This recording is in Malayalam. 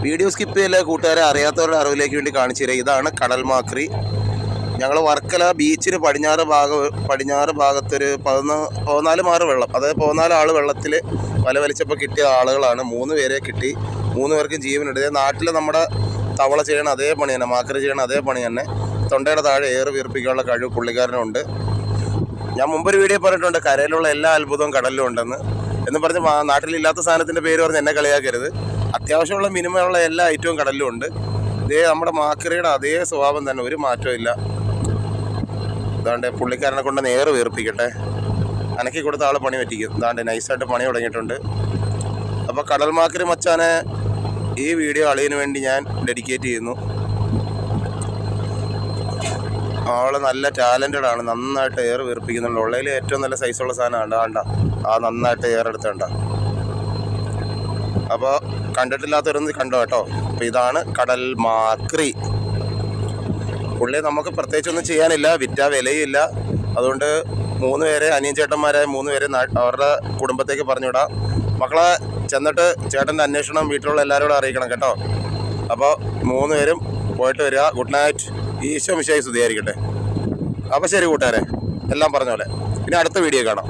വീഡിയോ സ്കിപ്പ് ചെയ്യില്ല കൂട്ടുകാരെ, അറിയാത്തവരുടെ അറിവിലേക്ക് വേണ്ടി കാണിച്ചു തരാം. ഇതാണ് കടൽ മാക്രി. ഞങ്ങൾ വർക്കല ബീച്ചിന് പടിഞ്ഞാറ് ഭാഗത്തൊരു 14 മാറ് വെള്ളം, അതായത് 14 ആൾ വെള്ളത്തിൽ വല വലിച്ചപ്പോൾ കിട്ടിയ ആളുകളാണ്. 3 പേരെ കിട്ടി. 3 പേർക്കും ജീവനുണ്ട്. നാട്ടിൽ നമ്മുടെ തവള ചെയ്യണ അതേ പണി തന്നെ, മാക്രി ചെയ്യണ അതേ പണി തന്നെ. തൊണ്ടയുടെ താഴെ ഏറ് വീർപ്പിക്കാനുള്ള കഴിവ് പുള്ളിക്കാരനുണ്ട്. ഞാൻ മുമ്പൊരു വീഡിയോ പറഞ്ഞിട്ടുണ്ട്, കരയിലുള്ള എല്ലാ അത്ഭുതവും കടലിലും ഉണ്ടെന്ന് പറഞ്ഞ് നാട്ടിലില്ലാത്ത സാധനത്തിൻ്റെ പേര് പറഞ്ഞ് എന്നെ കളിയാക്കരുത്. അത്യാവശ്യമുള്ള മിനിമമുള്ള എല്ലാ ഐറ്റവും കടലിലും ഉണ്ട്. ഇതേ നമ്മുടെ മാക്രിയുടെ അതേ സ്വഭാവം തന്നെ, ഒരു മാറ്റവും ഇല്ല. ഇതാണ്ട് പുള്ളിക്കാരനെ കൊണ്ട് നേറ് വീർപ്പിക്കട്ടെ, അനക്കി കൊടുത്ത ആൾ പണി പറ്റിക്കും. ഇതാണ്ട് നൈസായിട്ട് പണി തുടങ്ങിയിട്ടുണ്ട്. അപ്പോൾ കടൽ മാക്രി മച്ചാനെ ഈ വീഡിയോ അളിയന് വേണ്ടി ഞാൻ ഡെഡിക്കേറ്റ് ചെയ്യുന്നു. ആൾ നല്ല ടാലൻറ്റഡ് ആണ്, നന്നായിട്ട് എയർ വീർപ്പിക്കുന്നുണ്ട്. ഉള്ളതിൽ ഏറ്റവും നല്ല സൈസുള്ള സാധനമാണ്. വേണ്ട ആ നന്നായിട്ട് എയർ എടുത്തേണ്ട. അപ്പോൾ കണ്ടിട്ടില്ലാത്തവരൊന്ന് കണ്ടോ കേട്ടോ. അപ്പോൾ ഇതാണ് കടൽ മാക്രി. പുള്ളി നമുക്ക് പ്രത്യേകിച്ചൊന്നും ചെയ്യാനില്ല, വിറ്റാ വിലയില്ല. അതുകൊണ്ട് 3 പേരെ അനിയൻ ചേട്ടന്മാരായ 3 പേരെ അവരുടെ കുടുംബത്തേക്ക് പറഞ്ഞുവിടാം. മക്കളെ ചെന്നിട്ട് ചേട്ടൻ്റെ അന്വേഷണം വീട്ടിലുള്ള എല്ലാവരോടും അറിയിക്കണം കേട്ടോ. അപ്പോൾ 3 പേരും പോയിട്ട് വരിക. Good night. ഈശോ മിശിഹായി സ്തുതിയായിരിക്കട്ടെ. അപ്പോൾ ശരി കൂട്ടുകാരെ, എല്ലാം പറഞ്ഞ പോലെ. ഇനി അടുത്ത വീഡിയോ കാണാം.